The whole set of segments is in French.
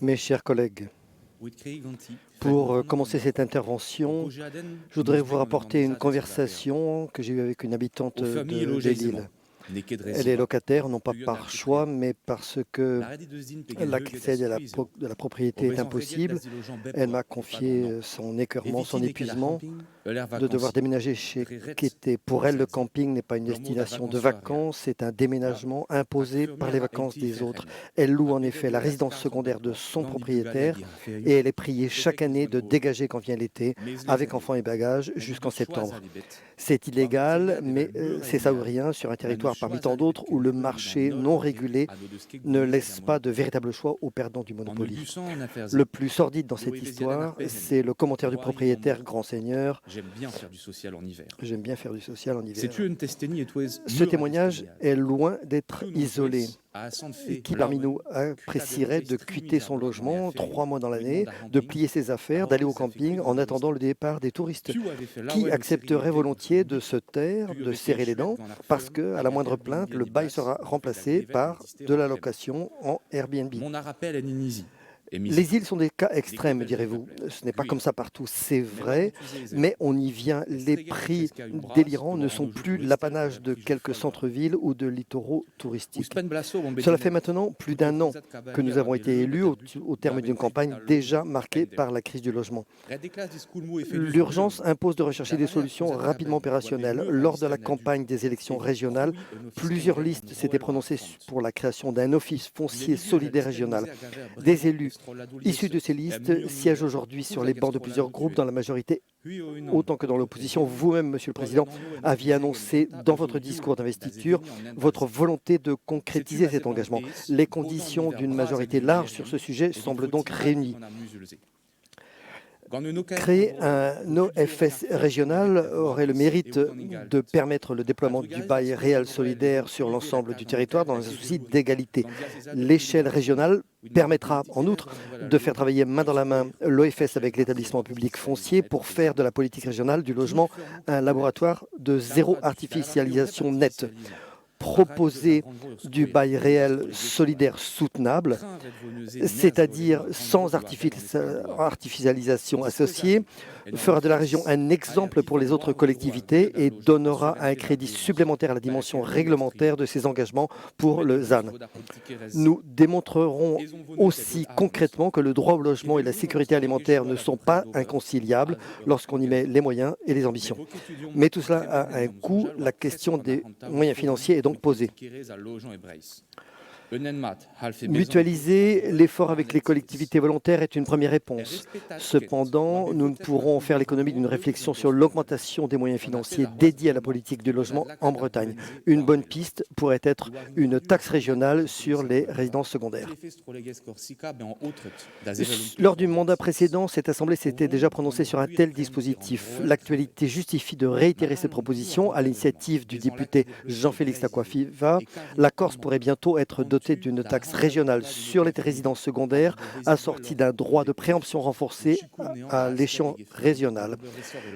Mes chers collègues, pour commencer cette intervention, je voudrais vous rapporter une conversation que j'ai eue avec une habitante de Lille. Elle est locataire, non pas par choix, mais parce que l'accès de la propriété est impossible. Elle m'a confié son écœurement, son épuisement de devoir déménager chez qui était pour elle le camping n'est pas une destination de vacances, c'est un déménagement imposé par les vacances des autres. Elle loue en effet la résidence secondaire de son propriétaire et elle est priée chaque année de dégager quand vient l'été, avec enfants et bagages, jusqu'en septembre. C'est illégal, mais c'est saourien sur un territoire parmi tant d'autres où le marché non régulé ne laisse pas de véritable choix aux perdants du Monopoly. Le plus sordide dans cette histoire, c'est le commentaire du propriétaire, grand seigneur. J'aime bien faire du social en hiver. J'aime bien faire du social en hiver. Ce témoignage est loin d'être isolé. Qui parmi nous apprécierait de quitter son logement 3 mois dans l'année, de plier ses affaires, d'aller au camping en attendant le départ des touristes? Qui accepterait volontiers de se taire, de serrer les dents, parce que à la moindre plainte, le bail sera remplacé par de la location en Airbnb? Les îles sont des cas extrêmes, direz-vous. Ce n'est pas comme ça partout, c'est vrai, mais on y vient. Les prix délirants ne sont plus l'apanage de quelques centres-villes ou de littoraux touristiques. Cela fait maintenant plus d'1 an que nous avons été élus au terme d'une campagne déjà marquée par la crise du logement. L'urgence impose de rechercher des solutions rapidement opérationnelles. Lors de la campagne des élections régionales, plusieurs listes s'étaient prononcées pour la création d'un office foncier solidaire régional. Des élus issus de ces listes siègent aujourd'hui sur les bancs de plusieurs groupes dans la majorité, autant que dans l'opposition. Vous-même, Monsieur le Président, aviez annoncé dans votre discours d'investiture votre volonté de concrétiser cet engagement. Les conditions d'une majorité large sur ce sujet semblent donc réunies. Créer un OFS régional aurait le mérite de permettre le déploiement du bail réel solidaire sur l'ensemble du territoire dans un souci d'égalité. L'échelle régionale permettra en outre de faire travailler main dans la main l'OFS avec l'établissement public foncier pour faire de la politique régionale du logement un laboratoire de zéro artificialisation nette. Proposer du bail réel solidaire soutenable, c'est-à-dire sans artificialisation associée, fera de la région un exemple pour les autres collectivités et donnera un crédit supplémentaire à la dimension réglementaire de ses engagements pour le ZAN. Nous démontrerons aussi concrètement que le droit au logement et la sécurité alimentaire ne sont pas inconciliables lorsqu'on y met les moyens et les ambitions. Mais tout cela a un coût, la question des moyens financiers est donc posée. Mutualiser l'effort avec les collectivités volontaires est une première réponse. Cependant, nous ne pourrons faire l'économie d'une réflexion sur l'augmentation des moyens financiers dédiés à la politique du logement en Bretagne. Une bonne piste pourrait être une taxe régionale sur les résidences secondaires. Lors du mandat précédent, cette Assemblée s'était déjà prononcée sur un tel dispositif. L'actualité justifie de réitérer cette proposition à l'initiative du député Jean-Félix Takouafiva. La Corse pourrait bientôt être dotée d'une taxe régionale sur les résidences secondaires assortie d'un droit de préemption renforcé à l'échelon régional.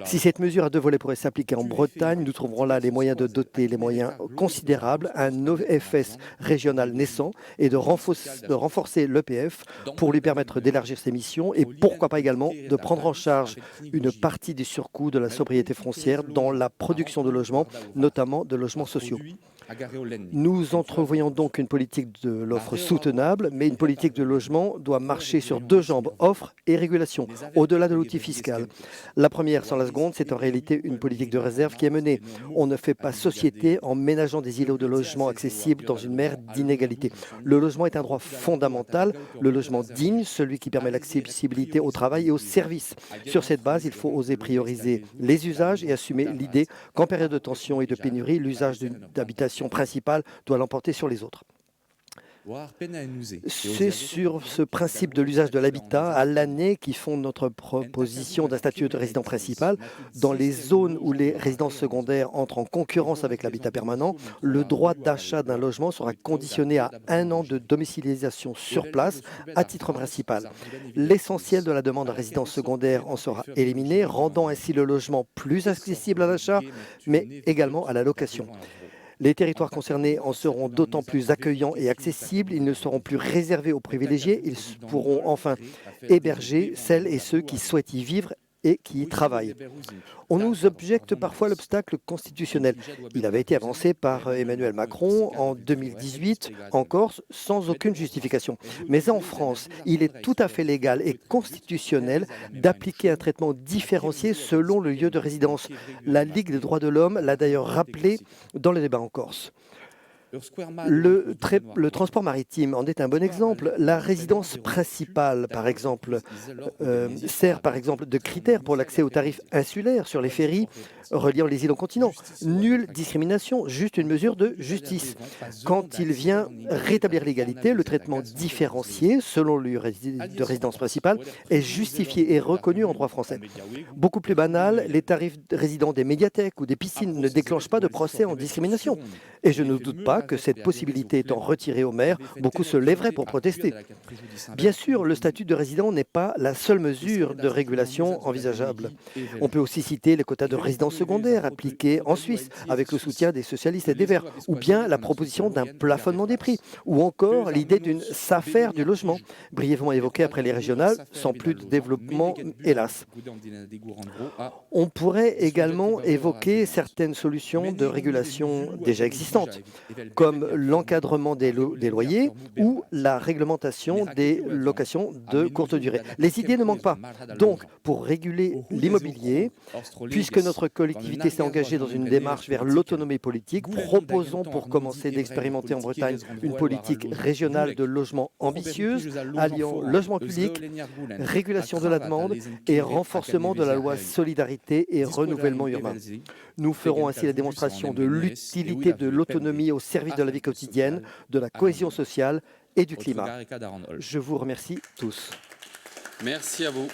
Si cette mesure à 2 volets pourrait s'appliquer en Bretagne, nous trouverons là les moyens de doter les moyens considérables un OFS régional naissant et de renforcer l'EPF pour lui permettre d'élargir ses missions et pourquoi pas également de prendre en charge une partie des surcoûts de la sobriété foncière dans la production de logements, notamment de logements sociaux. Nous entrevoyons donc une politique de l'offre soutenable, mais une politique de logement doit marcher sur 2 jambes, offre et régulation, au-delà de l'outil fiscal. La première sans la seconde, c'est en réalité une politique de réserve qui est menée. On ne fait pas société en ménageant des îlots de logement accessibles dans une mer d'inégalités. Le logement est un droit fondamental, le logement digne, celui qui permet l'accessibilité au travail et aux services. Sur cette base, il faut oser prioriser les usages et assumer l'idée qu'en période de tension et de pénurie, l'usage d'habitation principale doit l'emporter sur les autres. C'est sur ce principe de l'usage de l'habitat à l'année qui fonde notre proposition d'un statut de résident principal. Dans les zones où les résidences secondaires entrent en concurrence avec l'habitat permanent, le droit d'achat d'un logement sera conditionné à 1 an de domicilialisation sur place à titre principal. L'essentiel de la demande à résidence secondaire en sera éliminé, rendant ainsi le logement plus accessible à l'achat, mais également à la location. Les territoires concernés en seront d'autant plus accueillants et accessibles. Ils ne seront plus réservés aux privilégiés. Ils pourront enfin héberger celles et ceux qui souhaitent y vivre et qui y travaillent. On nous objecte parfois l'obstacle constitutionnel. Il avait été avancé par Emmanuel Macron en 2018 en Corse sans aucune justification. Mais en France, il est tout à fait légal et constitutionnel d'appliquer un traitement différencié selon le lieu de résidence. La Ligue des droits de l'homme l'a d'ailleurs rappelé dans le débat en Corse. Le transport maritime en est un bon exemple. La résidence principale, par exemple, sert par exemple de critère pour l'accès aux tarifs insulaires sur les ferries reliant les îles au continent. Nulle discrimination, juste une mesure de justice. Quand il vient rétablir l'égalité, le traitement différencié selon le lieu de résidence principale est justifié et reconnu en droit français. Beaucoup plus banal, les tarifs résidents des médiathèques ou des piscines ne déclenchent pas de procès en discrimination. Et je ne doute pas que cette possibilité étant retirée aux maires, beaucoup se lèveraient pour protester. Bien sûr, le statut de résident n'est pas la seule mesure de régulation envisageable. On peut aussi citer les quotas de résidence secondaire appliqués en Suisse avec le soutien des socialistes et des Verts, ou bien la proposition d'un plafonnement des prix, ou encore l'idée d'une SAFER du logement, brièvement évoquée après les régionales, sans plus de développement, hélas. On pourrait également évoquer certaines solutions de régulation déjà existantes, comme l'encadrement des loyers ou la réglementation des locations de courte durée. Les idées ne manquent pas. Donc, pour réguler l'immobilier, puisque notre collectivité s'est engagée dans une démarche vers l'autonomie politique, proposons pour commencer d'expérimenter en Bretagne une politique régionale de logement ambitieuse, alliant logement public, régulation de la demande et renforcement de la loi solidarité et renouvellement urbain. Nous ferons ainsi la démonstration de l'utilité de l'autonomie au service de la vie quotidienne, de la cohésion sociale et du climat. Je vous remercie tous. Merci à vous.